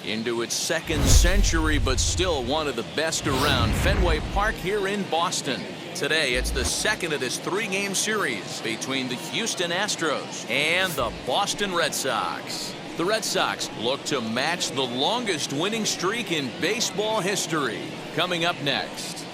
Into its second century, but still one of the best around. Fenway Park here in Boston. Today, it's the second of this three-game series between the Houston Astros and the Boston Red Sox. The Red Sox look to match the longest winning streak in baseball history. Coming up next.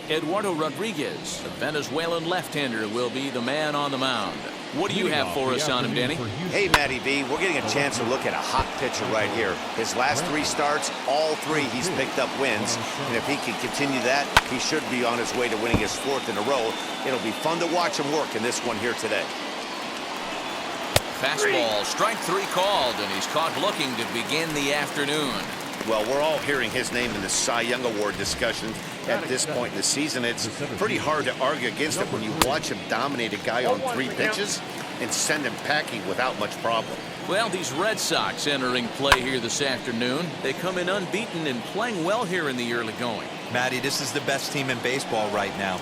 Eduardo Rodriguez, the Venezuelan left-hander, will be the man on the mound. What do you have for us on him, Danny? Hey, Matty B, we're getting a chance to look at a hot pitcher right here. His last three starts, all three he's picked up wins. And if he can continue that, he should be on his way to winning his fourth in a row. It'll be fun to watch him work in this one here today. Fastball, strike three called, and he's caught looking to begin the afternoon. Well, we're all hearing his name in the Cy Young Award discussion at this point in the season. It's pretty hard to argue against it when you watch him dominate a guy on three pitches and send him packing without much problem. Well, these Red Sox entering play here this afternoon. They come in unbeaten and playing well here in the early going. Matty, this is the best team in baseball right now.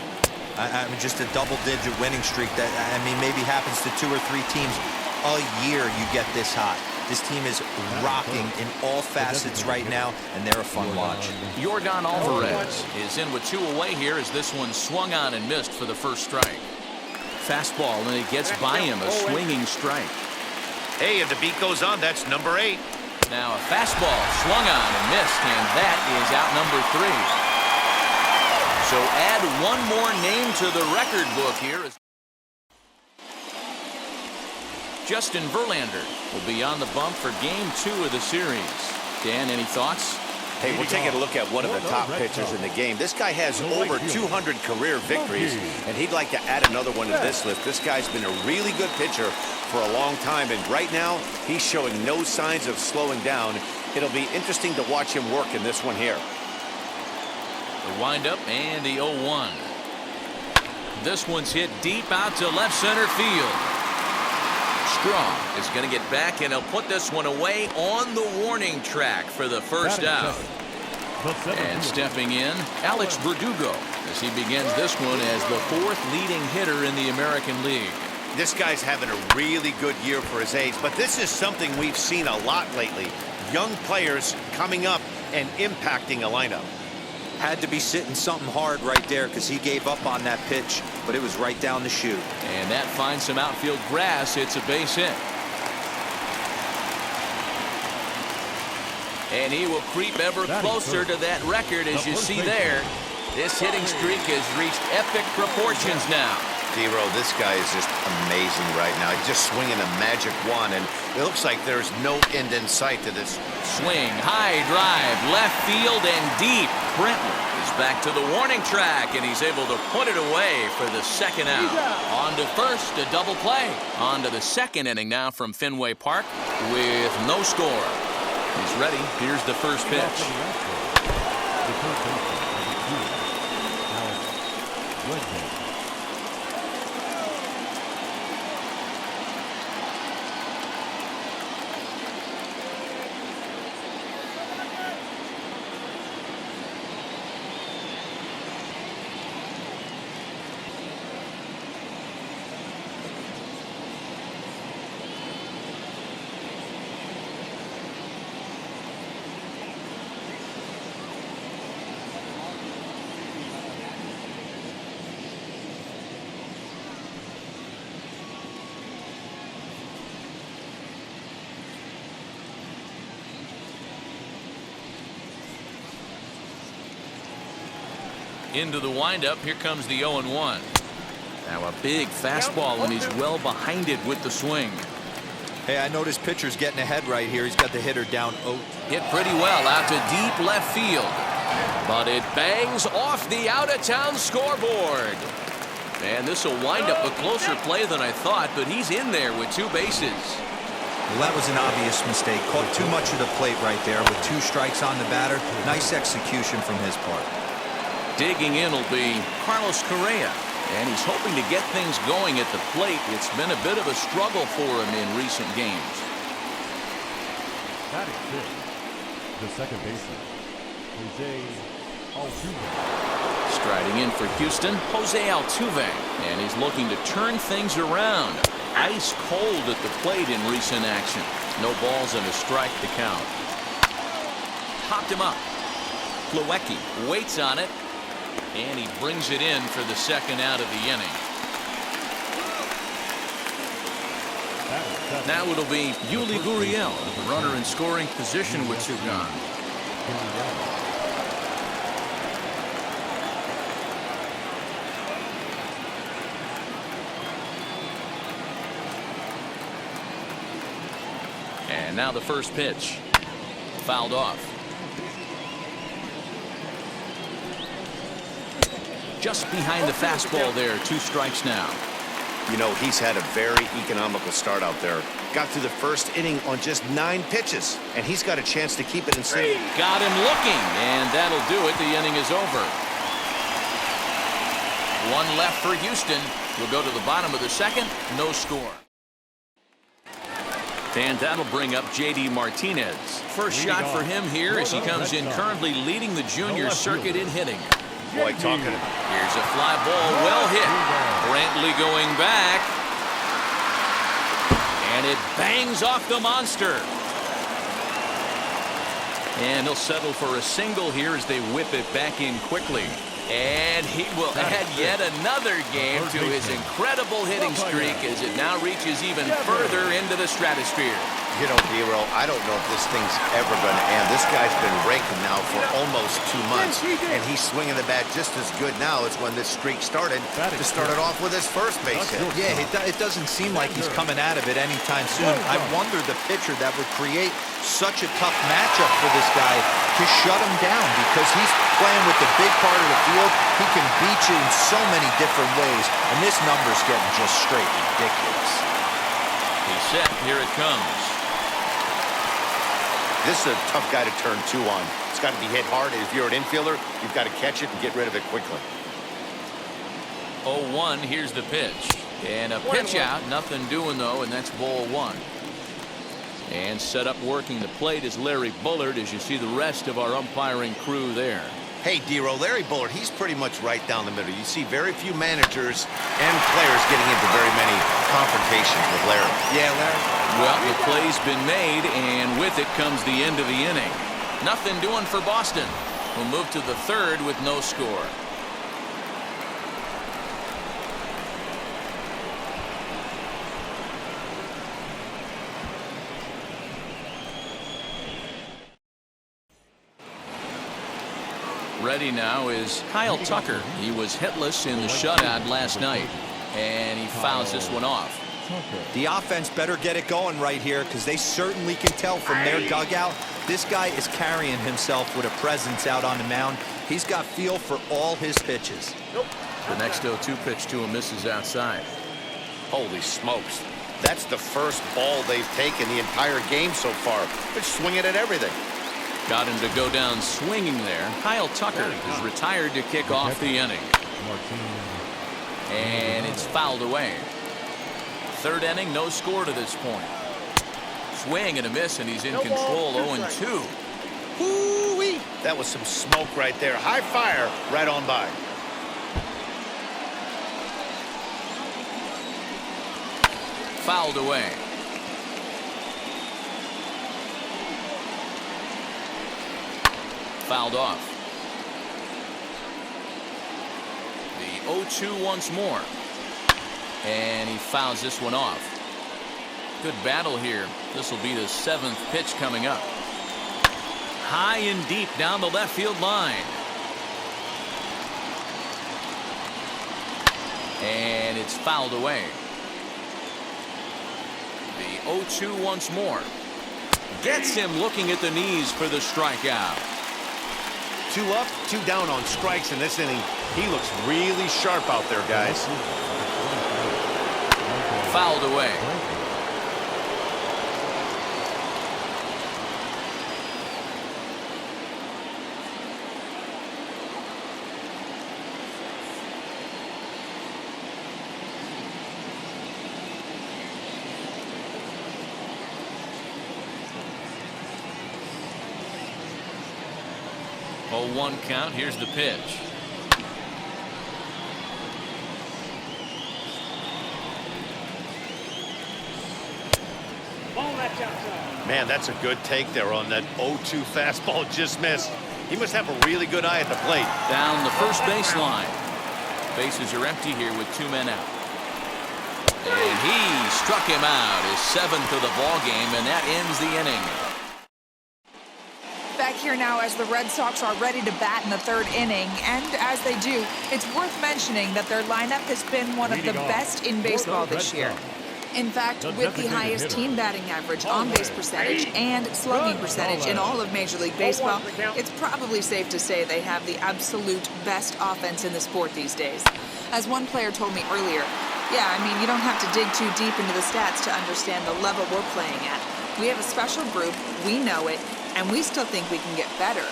I mean, just a double-digit winning streak that, I mean, maybe happens to 2 or 3 teams a year you get this hot. This team is rocking in all facets right now, and they're a fun watch. Yordan Alvarez is in with 2 away here as this one swung on and missed for the first strike. Fastball, and it gets by him, a swinging strike. Hey, if the beat goes on, that's number 8. Now a fastball swung on and missed, and that is out number 3. So add one more name to the record book here. Justin Verlander will be on the bump for game 2 of the series. Dan, any thoughts? Hey, we're taking a look at one of the top pitchers in the game. This guy has over 200 career victories, and he'd like to add another one to this list. This guy's been a really good pitcher for a long time, and right now, he's showing no signs of slowing down. It'll be interesting to watch him work in this one here. The windup and the 0-1. This one's hit deep out to left center field. Strong is going to get back, and he'll put this one away on the warning track for the first out. And stepping in, Alex Verdugo, as he begins this one as the 4th leading hitter in the American League. This guy's having a really good year for his age, but this is something we've seen a lot lately. Young players coming up and impacting a lineup. Had to be sitting something hard right there because he gave up on that pitch, but it was right down the chute. And that finds some outfield grass. It's a base hit. And he will creep ever closer to that record, as you see there. This hitting streak has reached epic proportions now. Zero, this guy is just amazing right now. He's just swinging a magic wand, and it looks like there's no end in sight to this. Swing, high drive, left field and deep. Brentwood is back to the warning track, and he's able to put it away for the second out. On to first, a double play. On to the second inning now from Fenway Park with no score. He's ready. Here's the first pitch. Into the windup. Here comes the 0-1. Now a big fastball, and he's well behind it with the swing. Hey, I noticed pitcher's getting ahead right here. He's got the hitter down 0. Hit pretty well out to deep left field. But it bangs off the out-of-town scoreboard. And this will wind up a closer play than I thought, but he's in there with 2 bases. Well, that was an obvious mistake. Caught too much of the plate right there with 2 strikes on the batter. Nice execution from his part. Digging in will be Carlos Correa, and he's hoping to get things going at the plate. It's been a bit of a struggle for him in recent games. That is it. The second baseman, Jose Altuve. Striding in for Houston, Jose Altuve, and he's looking to turn things around. ice cold at the plate in recent action. No balls and a strike to count. Popped him up. Plawecki waits on it, and he brings it in for the second out of the inning. Now it'll be Yuli Gurriel, runner in scoring position with two gone. And now the first pitch. Fouled off. Just behind the fastball there. 2 strikes now. You know, he's had a very economical start out there. Got through the first inning on just 9 pitches, and he's got a chance to keep it in sync. Got him looking, and that'll do it. The inning is over. 1 left for Houston. We'll go to the bottom of the second. No score. And that'll bring up J.D. Martinez. First shot for him here as he comes in currently leading the junior circuit in hitting. Boy, talking. Here's a fly ball, well hit. Brantley going back. And it bangs off the monster. And he'll settle for a single here as they whip it back in quickly. And he will add yet another game to his incredible hitting streak as it now reaches even further into the stratosphere. You know, D-Roll, I don't know if this thing's ever going to end. This guy's been raking now for almost 2 months, and he's swinging the bat just as good now as when this streak started. To start it off with his first base hit. Yeah, it doesn't seem like he's coming out of it anytime soon. I wonder the pitcher that would create such a tough matchup for this guy to shut him down, because he's playing with the big part of the field. He can beat you in so many different ways, and this number's getting just straight ridiculous. He's set. Here it comes. This is a tough guy to turn 2 on. It's got to be hit hard. If you're an infielder, you've got to catch it and get rid of it quickly. 0-1. Here's the pitch. And a pitch out. Nothing doing, though, and that's ball 1. And set up working the plate is Larry Bullard, as you see the rest of our umpiring crew there. Hey, D-Roll, Larry Bullard, he's pretty much right down the middle. You see very few managers and players getting into very many confrontations with Larry. Yeah, Larry. Well, the play's been made, and with it comes the end of the inning. Nothing doing for Boston. We'll move to the third with no score. Ready now is Kyle Tucker. He was hitless in the shutout last night, and he fouls this one off. The offense better get it going right here, because they certainly can tell from their dugout this guy is carrying himself with a presence out on the mound. He's got feel for all his pitches. The next 0-2 pitch to him misses outside. Holy smokes. That's the first ball they've taken the entire game so far. They're swinging at everything. Got him to go down swinging there. Kyle Tucker is retired to kick off the inning. And it's fouled away. Third inning, no score to this point. Swing and a miss, and he's in control. 0-2. Woo-wee. That was some smoke right there. High fire right on by. Fouled away. Fouled off. The 0-2 once more. And he fouls this one off. Good battle here. This will be the 7th pitch coming up. High and deep down the left field line. And it's fouled away. The 0-2 once more. Gets him looking at the knees for the strikeout. 2 up, 2 down on strikes in this inning. He looks really sharp out there, guys. Fouled away. Oh, 1 count. Here's the pitch. Man, that's a good take there on that 0-2 fastball. Just missed. He must have a really good eye at the plate. Down the first baseline. Bases are empty here with 2 men out. And he struck him out, his 7th of the ball game, and that ends the inning. Back here now as the Red Sox are ready to bat in the 3rd inning, and as they do, it's worth mentioning that their lineup has been one of the best in baseball this year. In fact, with the highest team batting average, on-base percentage, and slugging percentage in all of Major League Baseball, it's probably safe to say they have the absolute best offense in the sport these days. As one player told me earlier, yeah, I mean, you don't have to dig too deep into the stats to understand the level we're playing at. We have a special group, we know it, and we still think we can get better.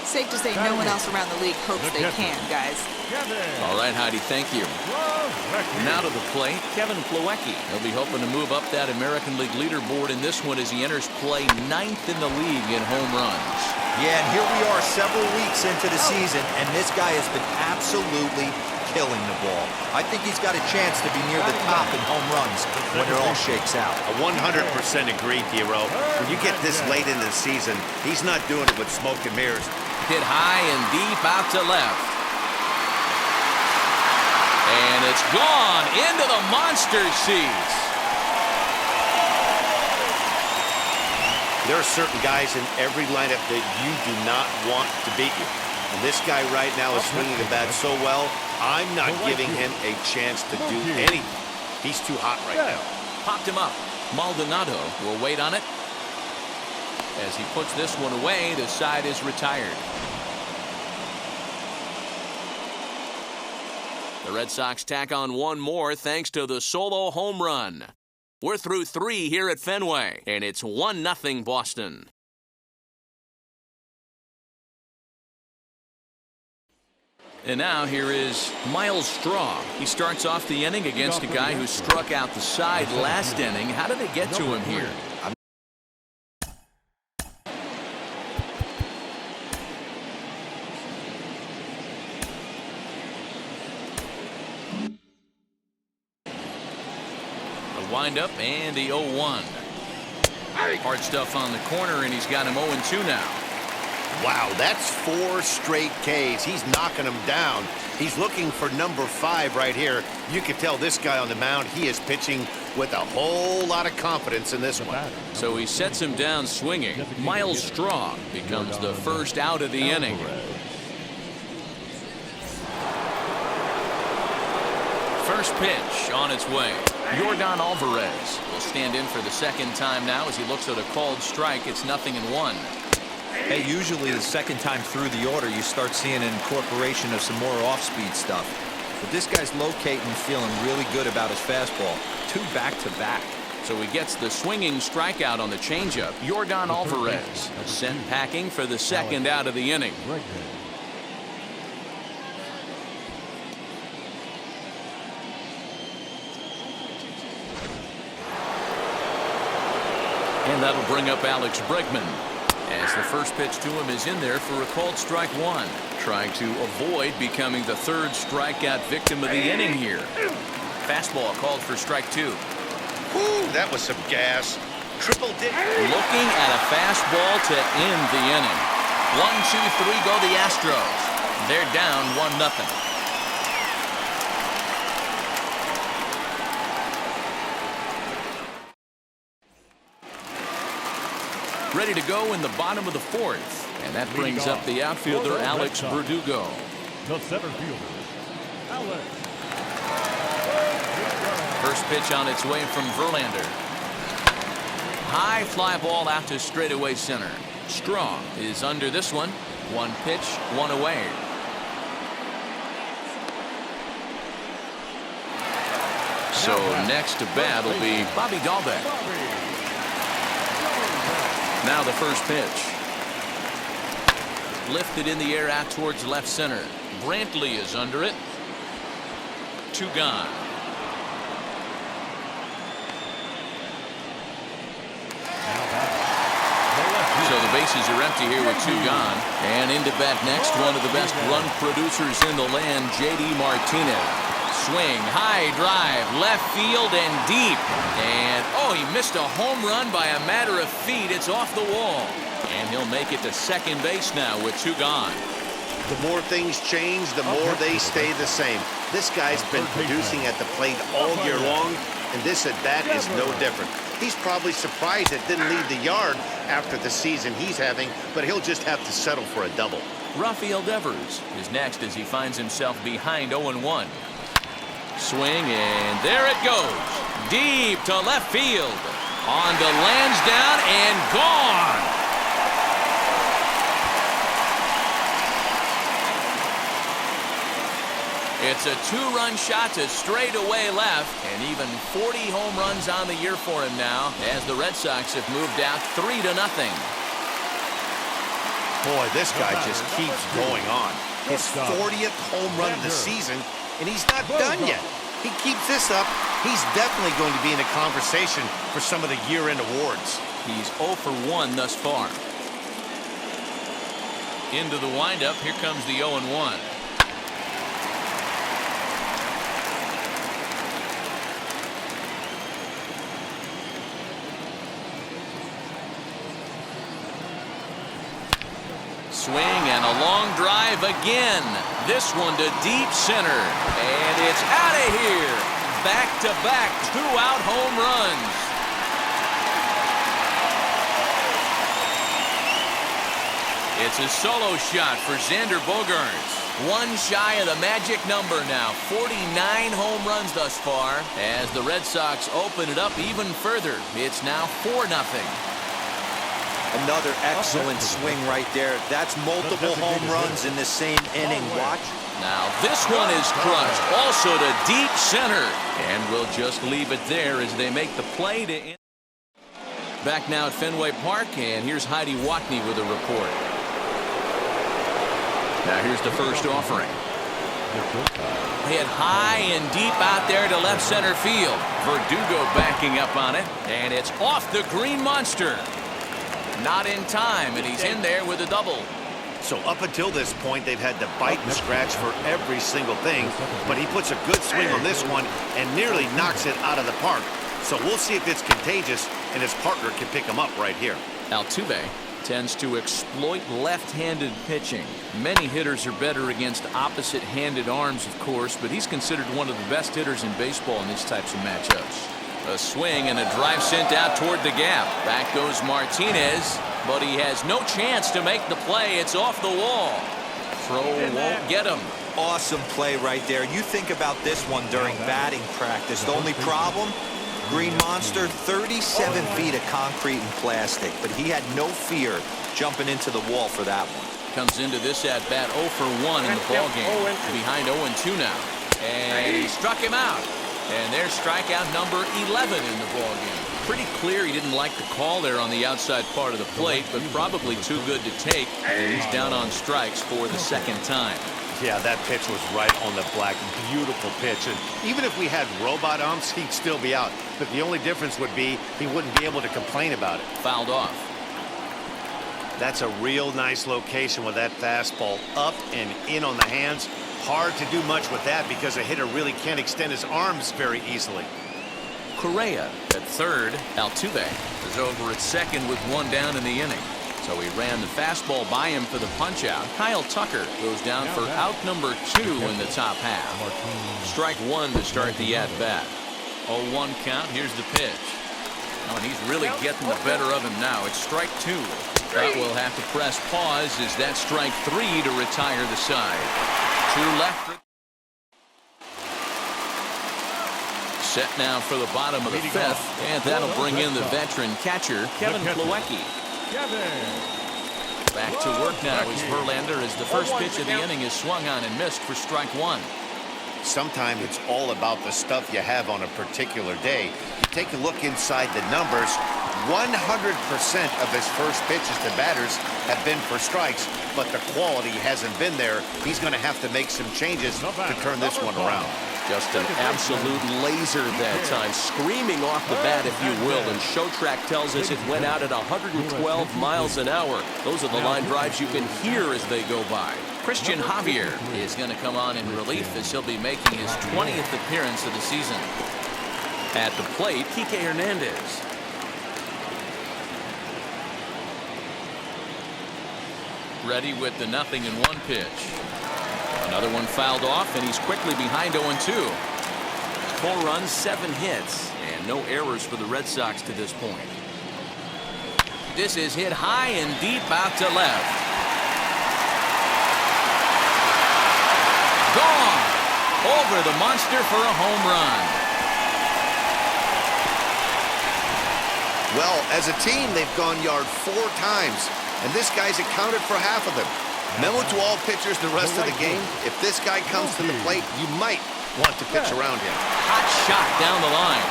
Safe to say no one else around the league hopes they can, guys. All right, Heidi, thank you. Now to the plate, Kevin Plawecki. He'll be hoping to move up that American League leaderboard in this one as he enters play 9th in the league in home runs. Yeah, and here we are several weeks into the season, and this guy has been absolutely killing the ball. I think he's got a chance to be near the top in home runs when it all shakes out. A 100% agree, Hero. When you get this late in the season, he's not doing it with smoke and mirrors. Hit high and deep out to left. And it's gone into the monster seats. There are certain guys in every lineup that you do not want to beat you. And this guy right now is swinging the bat so well, I'm not giving him a chance to do anything. He's too hot right now. Popped him up. Maldonado will wait on it. As he puts this one away, the side is retired. The Red Sox tack on one more thanks to the solo home run. We're through 3 here at Fenway, and it's 1-0 Boston. And now here is Miles Straw. He starts off the inning against a guy who struck out the side last inning. How did they get to him here? A windup and the 0-1. Hard stuff on the corner, and he's got him 0-2 now. Wow, that's 4 straight Ks. He's knocking them down. He's looking for number 5 right here. You can tell this guy on the mound, he is pitching with a whole lot of confidence in this one. So he sets him down swinging. Miles Straw becomes the first out of the inning. First pitch on its way. Yordan Alvarez will stand in for the second time now as he looks at a called strike. It's 0-1. Hey, usually the second time through the order, you start seeing an incorporation of some more off-speed stuff. But this guy's locating and feeling really good about his fastball. 2 back-to-back. So he gets the swinging strikeout on the changeup. Yordan Alvarez sent packing for the second out of the inning. And that'll bring up Alex Bregman, as the first pitch to him is in there for a called strike 1. Trying to avoid becoming the 3rd strikeout victim of the inning here. Fastball called for strike 2. Ooh, that was some gas. Triple dip. Looking at a fastball to end the inning. 1-2-3 go the Astros. They're down 1-0. Ready to go in the bottom of the 4th. And that brings up the outfielder, Alex Verdugo. The center fielder, Alex. First pitch on its way from Verlander. High fly ball out to straightaway center. Straw is under this one. 1 pitch, 1 away. So next to bat will be Bobby Dahlbeck. Now the first pitch. Lifted in the air out towards left center. Brantley is under it. 2 gone. So the bases are empty here with 2 gone. And into bat next, one of the best run producers in the land, J.D. Martinez. swing, high drive, left field and deep. And, oh, he missed a home run by a matter of feet. It's off the wall. And he'll make it to second base now with 2 gone. The more things change, the more they stay the same. This guy's been producing at the plate all year long, and this at-bat is no different. He's probably surprised it didn't leave the yard after the season he's having, but he'll just have to settle for a double. Rafael Devers is next as he finds himself behind 0-1. Swing, and there it goes. Deep to left field. On to Lansdowne and gone. It's a 2-run shot to straightaway left, and even 40 home runs on the year for him now, as the Red Sox have moved out 3-0. Boy, this guy just keeps going on. His 40th home run of the season, and he's not done yet. He keeps this up, he's definitely going to be in a conversation for some of the year-end awards. He's 0 for 1 thus far. Into the windup, here comes the 0-1. Swing and a long drive again. This one to deep center. And it's out of here. Back-to-back 2-out home runs. It's a solo shot for Xander Bogaerts. 1 shy of the magic number now. 49 home runs thus far as the Red Sox open it up even further. It's now 4-0. Another excellent swing right there. That's multiple home runs in the same inning. Watch. Now this one is crushed. Also to deep center. And we'll just leave it there as they make the play to end. Back now at Fenway Park, and here's Heidi Watney with a report. Now here's the first offering. Hit high and deep out there to left center field. Verdugo backing up on it. And it's off the green monster. Not in time, and he's in there with a double. So up until this point, they've had to bite and scratch for every single thing, but he puts a good swing on this one and nearly knocks it out of the park. So we'll see if it's contagious and his partner can pick him up right here. Altuve tends to exploit left-handed pitching. Many hitters are better against opposite-handed arms, of course, but he's considered one of the best hitters in baseball in these types of matchups. A swing and a drive sent out toward the gap. Back goes Martinez, but he has no chance to make the play. It's off the wall. Throw won't get him. Awesome play right there. You think about this one during batting practice. The only problem, Green Monster, 37 feet of concrete and plastic, but he had no fear jumping into the wall for that one. Comes into this at-bat 0 for 1 in the ballgame. Behind 0-2 now. And he struck him out. And there's strikeout number 11 in the ballgame. Pretty clear he didn't like the call there on the outside part of the plate, but probably too good to take. And he's down on strikes for the second time. Yeah, that pitch was right on the black. Beautiful pitch. And even if we had robot umps, he'd still be out. But the only difference would be he wouldn't be able to complain about it. Fouled off. That's a real nice location with that fastball up and in on the hands. Hard to do much with that because a hitter really can't extend his arms very easily. Correa at third. Altuve is over at second with 1 down in the inning. So he ran the fastball by him for the punch-out. Kyle Tucker goes down for out number 2 in the top half. Strike 1 to start the at-bat. 0-1 count. Here's the pitch. Oh, and he's really getting the better of him now. It's strike 2. But we'll have to press pause as that's strike 3 to retire the side. 2 left. Set now for the bottom of the 5th, and that'll bring in the veteran catcher, Kevin Plawecki. Back to work now as Verlander as the first pitch of the inning is swung on and missed for strike 1. Sometimes it's all about the stuff you have on a particular day. You take a look inside the numbers. 100% of his first pitches to batters have been for strikes, but the quality hasn't been there. He's going to have to make some changes to turn this one around. Just an absolute laser that time, screaming off the bat, if you will, and Showtrack tells us it went out at 112 miles an hour. Those are the line drives you can hear as they go by. Christian Javier is going to come on in relief as he'll be making his 20th appearance of the season. At the plate, Kike Hernandez. Ready with the 0-1 pitch. Another one fouled off, and he's quickly behind 0-2. 4 runs, 7 hits, and no errors for the Red Sox to this point. This is hit high and deep out to left. Gone! Over the monster for a home run. Well, as a team, they've gone yard 4 times, and this guy's accounted for half of them. Memo to all pitchers the rest of the game. If this guy comes to the plate, you might want to pitch around him. Hot shot down the line.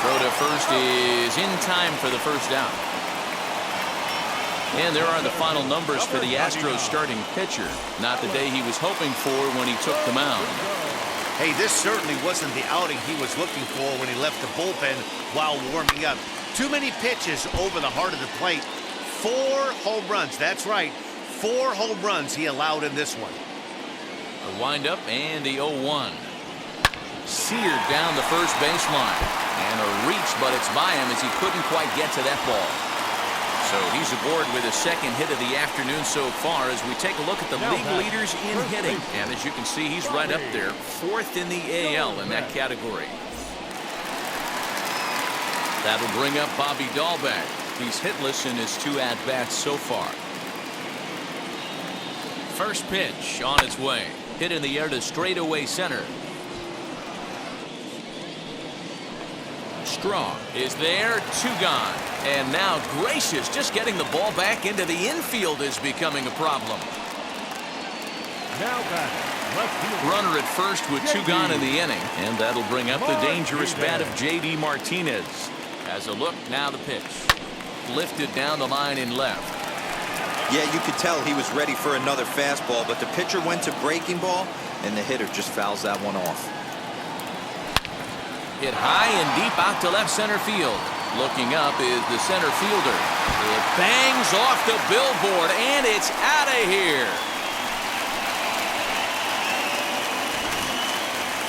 Throw to first is in time for the first down. And there are the final numbers for the Astros starting pitcher. Not the day he was hoping for when he took the mound. Hey, this certainly wasn't the outing he was looking for when he left the bullpen while warming up. Too many pitches over the heart of the plate. 4 home runs. That's right. 4 home runs he allowed in this one. A windup and the 0-1. Seared down the first baseline. And a reach, but it's by him as he couldn't quite get to that ball. So he's aboard with a second hit of the afternoon so far as we take a look at the league leaders in hitting. And as you can see, he's right up there, 4th in the AL in that category. That'll bring up Bobby Dahlbeck. He's hitless in his 2 at-bats so far. First pitch on its way. Hit in the air to straightaway center. Strong is there, 2 gone. And now Gracious just getting the ball back into the infield is becoming a problem. Now batting, left field. Runner at first with 2 gone in the inning. And that'll bring up the dangerous bat of J.D. Martinez. As a look, now the pitch. Lifted down the line in left. Yeah, you could tell he was ready for another fastball, but the pitcher went to breaking ball, and the hitter just fouls that one off. Hit high and deep out to left center field. Looking up is the center fielder. It bangs off the billboard, and it's out of here.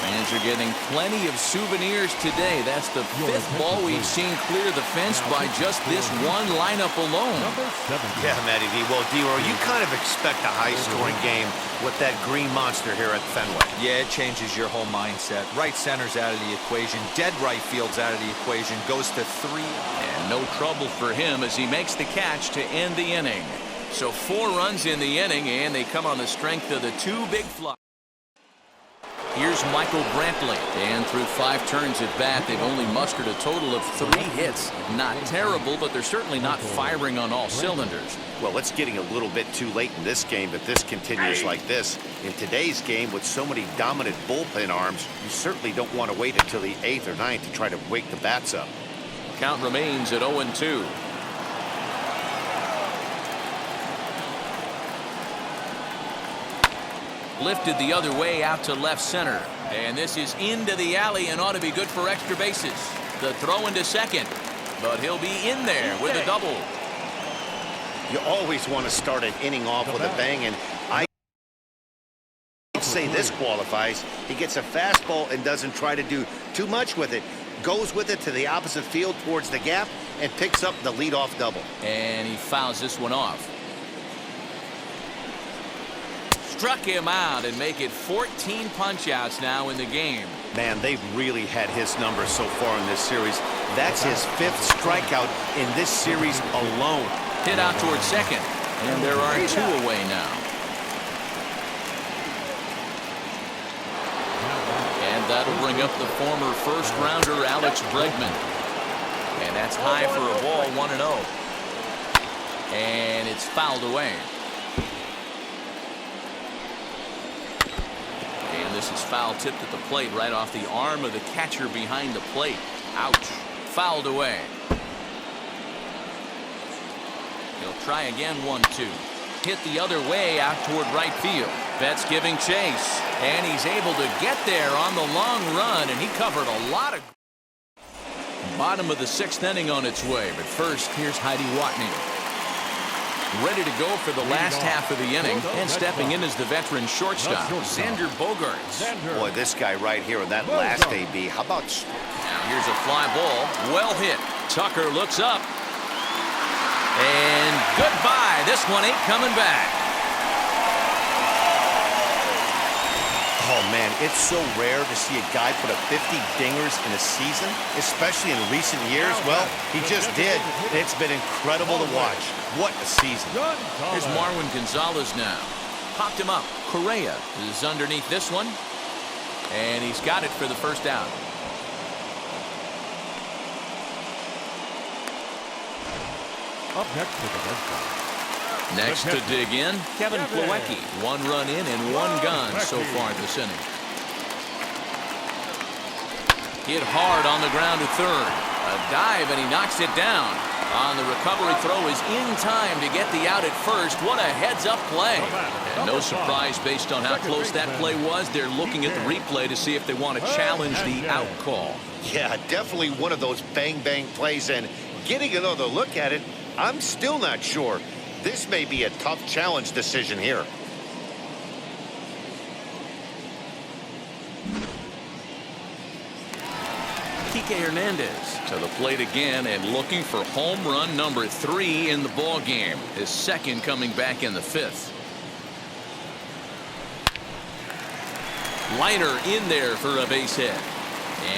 Fans are getting plenty of souvenirs today. That's the 5th ball we've seen clear the fence by just this one lineup alone. Yeah, Matty D. Well, D-Roy, you kind of expect a high-scoring game with that green monster here at Fenway. Yeah, it changes your whole mindset. Right center's out of the equation. Dead right field's out of the equation. Goes to 3. And no trouble for him as he makes the catch to end the inning. So 4 runs in the inning, and they come on the strength of the 2 big flies. Here's Michael Brantley, and through 5 turns at bat, they've only mustered a total of 3 hits. Not terrible, but they're certainly not firing on all cylinders. Well, it's getting a little bit too late in this game if this continues like this. In today's game, with so many dominant bullpen arms, you certainly don't want to wait until the 8th or 9th to try to wake the bats up. Count remains at 0-2. Lifted the other way out to left center. And this is into the alley and ought to be good for extra bases. The throw into second. But he'll be in there with a double. You always want to start an inning off with a bang, and I say this qualifies. He gets a fastball and doesn't try to do too much with it. Goes with it to the opposite field towards the gap and picks up the leadoff double. And he fouls this one off. Struck him out and make it 14 punch-outs now in the game. Man, they've really had his number so far in this series. That's his 5th strikeout in this series alone. Hit out towards second, and there are 2 away now. And that'll bring up the former first-rounder Alex Bregman. And that's high for a ball, 1-0. And it's fouled away. And this is foul tipped at the plate right off the arm of the catcher behind the plate. Ouch. Fouled away. He'll try again, 1-2. Hit the other way out toward right field. Betts giving chase. And he's able to get there on the long run, and he covered a lot of... Bottom of the 6th inning on its way, but first, here's Heidi Watney. Ready to go for the last half of the inning, and stepping in as the veteran shortstop, Xander Bogaerts. Boy, this guy right here in that last AB. How about... Now here's a fly ball. Well hit. Tucker looks up. And goodbye. This one ain't coming back. Oh, man, it's so rare to see a guy put up 50 dingers in a season, especially in recent years. Well, he just did. It's been incredible to watch. What a season. Here's Marwin Gonzalez now. Popped him up. Correa is underneath this one. And he's got it for the first out. Up next to the Red Sox. Next to dig in, Kevin Plawecki. 1 run in and 1 gone so far this inning. Hit hard on the ground to third. A dive and he knocks it down. On the recovery throw is in time to get the out at first. What a heads-up play. And no surprise based on how close that play was. They're looking at the replay to see if they want to challenge the out call. Yeah, definitely one of those bang-bang plays, and getting another look at it, I'm still not sure. This may be a tough challenge decision here. Kike Hernandez to the plate again and looking for home run number 3 in the ball game. His second coming back in the 5th. Liner in there for a base hit.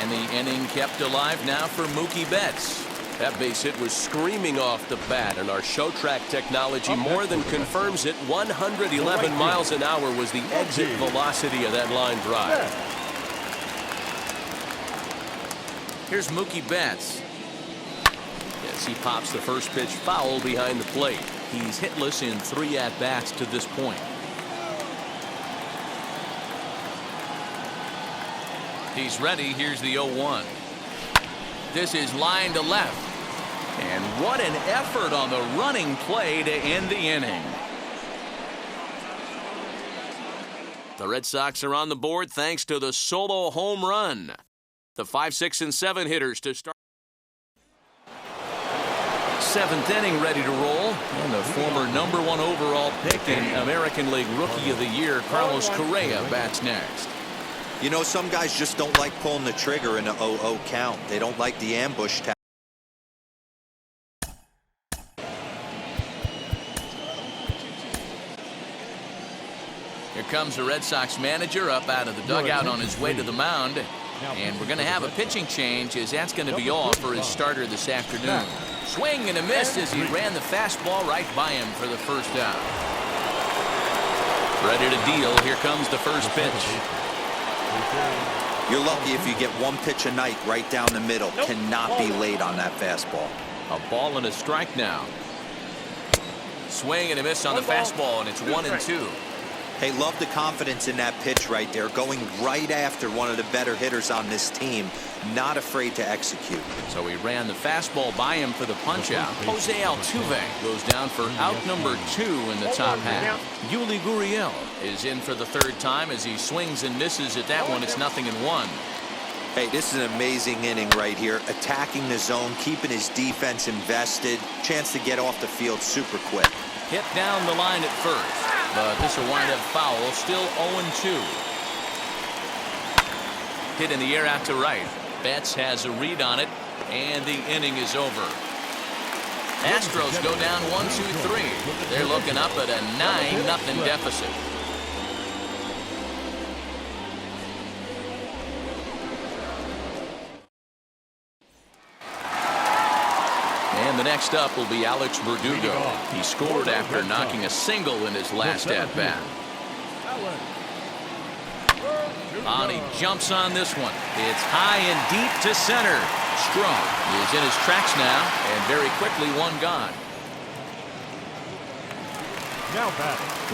And the inning kept alive now for Mookie Betts. That base hit was screaming off the bat, and our show track technology more than confirms it. 111 miles an hour was the exit velocity of that line drive. Here's Mookie Betts. As he pops the first pitch foul behind the plate. He's hitless in 3 at-bats to this point. He's ready. Here's the 0-1. This is line to left. And what an effort on the running play to end the inning. The Red Sox are on the board thanks to the solo home run. The 5, 6, and 7 hitters to start. 7th inning ready to roll. And the former #1 overall pick and American League Rookie of the Year, Carlos Correa, bats next. You know, some guys just don't like pulling the trigger in a 0-0 count. They don't like the ambush tactic. Here comes the Red Sox manager up out of the dugout on his way to the mound. And we're going to have a pitching change as that's going to be all for his starter this afternoon. Swing and a miss as he ran the fastball right by him for the first out. Ready to deal. Here comes the first pitch. You're lucky if you get 1 pitch a night right down the middle. Cannot be late on that fastball. A ball and a strike now. Swing and a miss on the fastball, and it's 1-2. Hey, love the confidence in that pitch right there. Going right after one of the better hitters on this team. Not afraid to execute. So he ran the fastball by him for the punch-out. Jose Altuve goes down for out number 2 in the top half. Yuli Gurriel is in for the 3rd time as he swings and misses at that one. It's 0-1. Hey, this is an amazing inning right here. Attacking the zone, keeping his defense invested. Chance to get off the field super quick. Hit down the line at first, but this will wind up foul. Still 0-2. Hit in the air out to right. Betts has a read on it, and the inning is over. Astros go down 1-2-3. They're looking up at a 9-0 deficit. And the next up will be Alex Verdugo. He scored after knocking a single in his last at-bat. He jumps on this one. It's high and deep to center. Strong is in his tracks now, and very quickly 1 gone.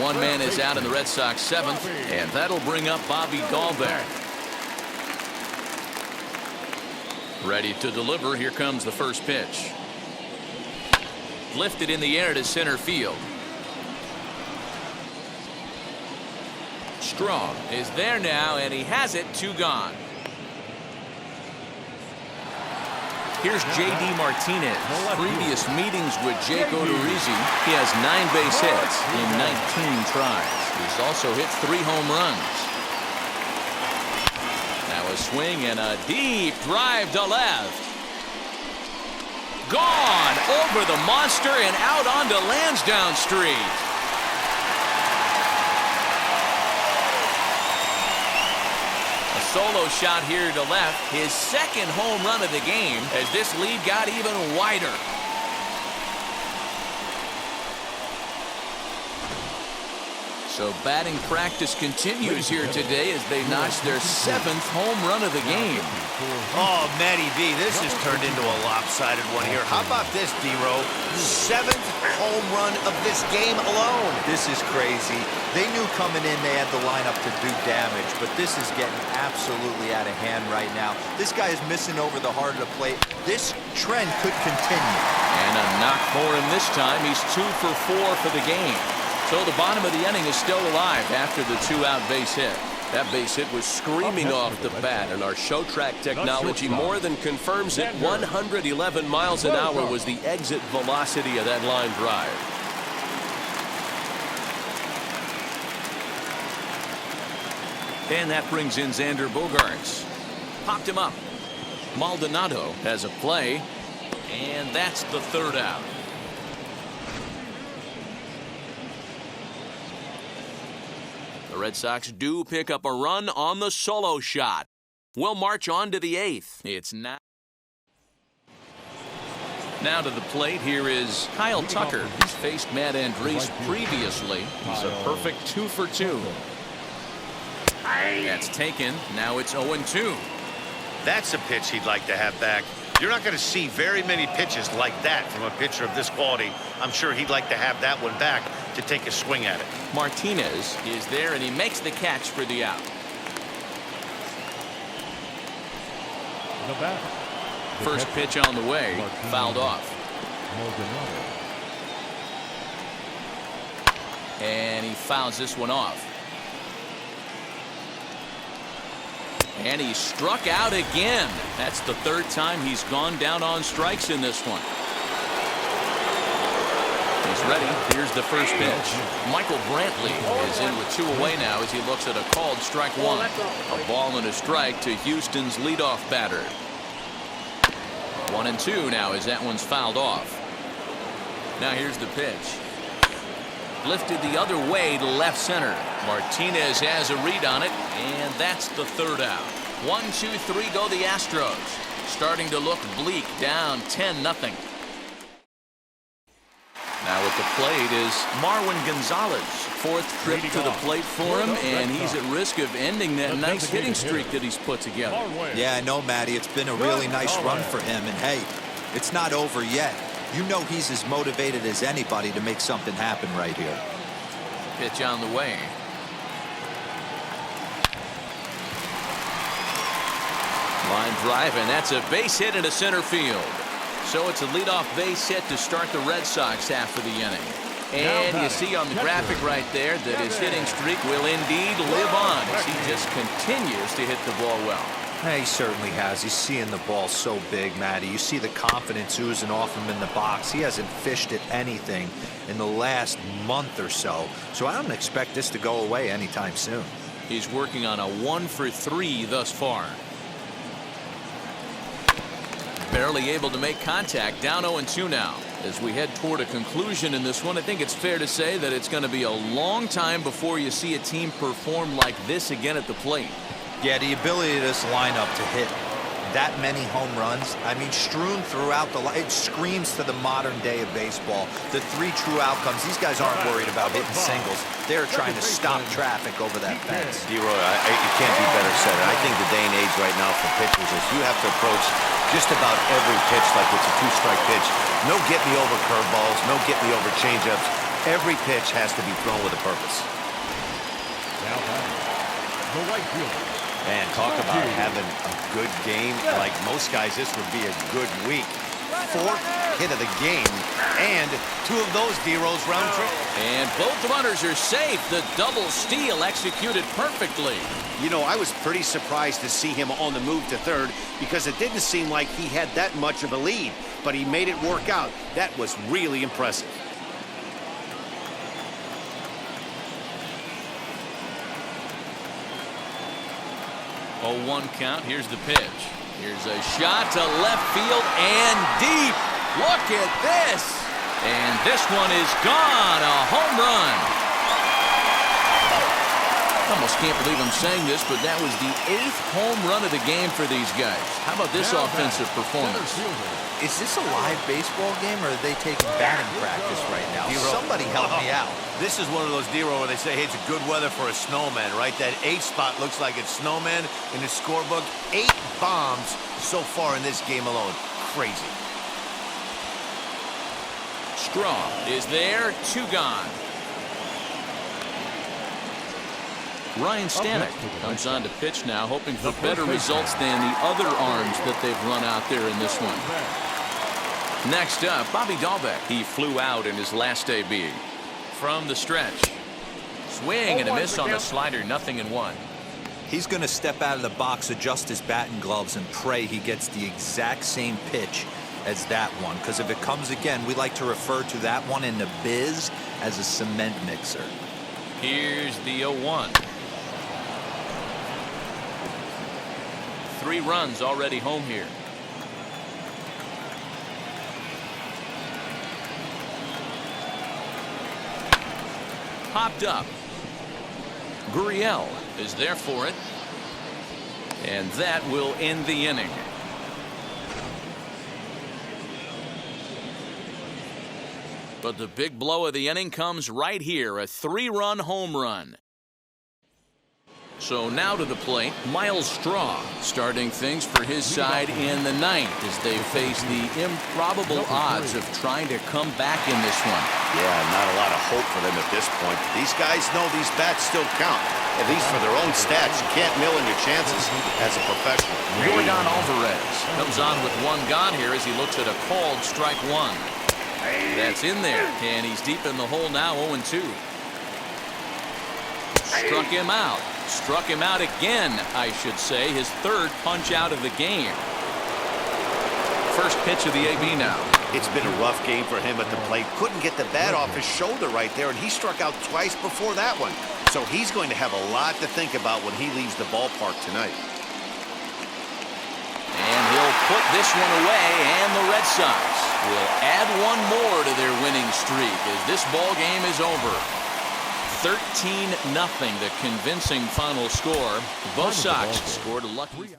One man is out in the Red Sox 7th, and that'll bring up Bobby Dahlbeck. Ready to deliver. Here comes the first pitch. Lifted in the air to center field. Strong is there now, and he has it. 2 gone. Here's J.D. Martinez. Previous meetings with Jake Odorizzi, he has 9 base hits in 19 tries. He's also hit 3 home runs. Now a swing and a deep drive to left. Gone over the monster and out onto Lansdowne Street. A solo shot here to left. His second home run of the game as this lead got even wider. So batting practice continues here today as they notch their 7th home run of the game. Oh, Matty B, this has turned into a lopsided one here. How about this, D-Row? 7th home run of this game alone. This is crazy. They knew coming in they had the lineup to do damage, but this is getting absolutely out of hand right now. This guy is missing over the heart of the plate. This trend could continue. And a knock for him this time. He's 2 for 4 for the game. So the bottom of the inning is still alive after the 2-out base hit. That base hit was screaming off the bat, and our show track technology more than confirms it. 111 miles an hour was the exit velocity of that line drive. And that brings in Xander Bogaerts. Popped him up. Maldonado has a play, and that's the 3rd out. The Red Sox do pick up a run on the solo shot. We'll march on to the 8th. It's now to the plate. Here is Kyle Tucker. He's faced Matt Andriese previously. He's a perfect 2 for 2. That's taken. Now it's 0-2. That's a pitch he'd like to have back. You're not going to see very many pitches like that from a pitcher of this quality. I'm sure he'd like to have that one back to take a swing at it. Martinez is there, and he makes the catch for the out. First pitch on the way, fouled off. And he fouls this one off. And he struck out again. That's the 3rd time he's gone down on strikes in this one. He's ready. Here's the first pitch. Michael Brantley is in with 2 away now as he looks at a called strike 1. A ball and a strike to Houston's leadoff batter. 1-2 now as that one's fouled off. Now here's the pitch. Lifted the other way to left center. Martinez has a read on it, and that's the 3rd out. 1, 2, 3 go the Astros. Starting to look bleak, down 10-0. Now at the plate is Marwin Gonzalez. 4th trip to the plate for him, and he's at risk of ending that nice hitting streak that he's put together. Yeah, I know, Matty. It's been a really nice run for him, and hey, it's not over yet. You know he's as motivated as anybody to make something happen right here. Pitch on the way. Line drive, and that's a base hit into center field. So it's a leadoff base hit to start the Red Sox half of the inning. And you see on the graphic right there that his hitting streak will indeed live on as he just continues to hit the ball well. Yeah, he certainly has. He's seeing the ball so big, Matty. You see the confidence oozing off him in the box. He hasn't fished at anything in the last month or so. So I don't expect this to go away anytime soon. He's working on a 1 for 3 thus far. Barely able to make contact. Down 0-2 now. As we head toward a conclusion in this one, I think it's fair to say that it's going to be a long time before you see a team perform like this again at the plate. Yeah, the ability of this lineup to hit that many home runs, I mean, strewn throughout the line, it screams to the modern day of baseball. The 3 true outcomes, these guys aren't worried about hitting singles. They're trying to stop traffic over that fence. D-Roy, you can't be better said. I think the day and age right now for pitchers is you have to approach just about every pitch like it's a 2-strike pitch. No get-me-over curveballs, no get-me-over changeups. Every pitch has to be thrown with a purpose. Now batting, the right fielder. Man, talk about having a good game. Like most guys, this would be a good week. fourth hit of the game, and 2 of those D-Rose round trip. And both runners are safe. The double steal executed perfectly. You know, I was pretty surprised to see him on the move to third because it didn't seem like he had that much of a lead, but he made it work out. That was really impressive. Oh, 1 count. Here's the pitch. Here's a shot to left field and deep. Look at this. And this one is gone. A home run. I almost can't believe I'm saying this, but that was the 8th home run of the game for these guys. How about this offensive performance? Is this a live baseball game, or are they taking batting practice right now? Somebody help me out. This is one of those D-Roll where they say, hey, it's a good weather for a snowman, right? That 8 spot looks like it's snowman in the scorebook. 8 bombs so far in this game alone. Crazy. Strong is there. 2 gone. Ryan Stanek comes on to pitch now, hoping for better results than the other arms that they've run out there in this one. Next up, Bobby Dahlbeck. He flew out in his last debut. From the stretch. Swing and a miss on the slider, 0-1. He's going to step out of the box, adjust his bat and gloves, and pray he gets the exact same pitch as that one. Because if it comes again, we like to refer to that one in the biz as a cement mixer. Here's the 0-1. 3 runs already home here. Popped up. Gurriel is there for it. And that will end the inning. But the big blow of the inning comes right here, a 3-run home run. So now to the plate, Miles Straw starting things for his side in the 9th as they face the improbable odds of trying to come back in this one. Yeah, not a lot of hope for them at this point. These guys know these bats still count, at least for their own stats. You can't mill in your chances as a professional. Yordan Alvarez comes on with 1 gone here as he looks at a called strike 1. That's in there, and he's deep in the hole now, 0-2. Struck him out. Struck him out again, I should say. His 3rd punch out of the game. First pitch of the AB now. It's been a rough game for him at the plate. Couldn't get the bat off his shoulder right there, and he struck out twice before that one. So he's going to have a lot to think about when he leaves the ballpark tonight. And he'll put this one away, and the Red Sox will add 1 more to their winning streak as this ball game is over. 13-0, the convincing final score. Both Sox scored a lucky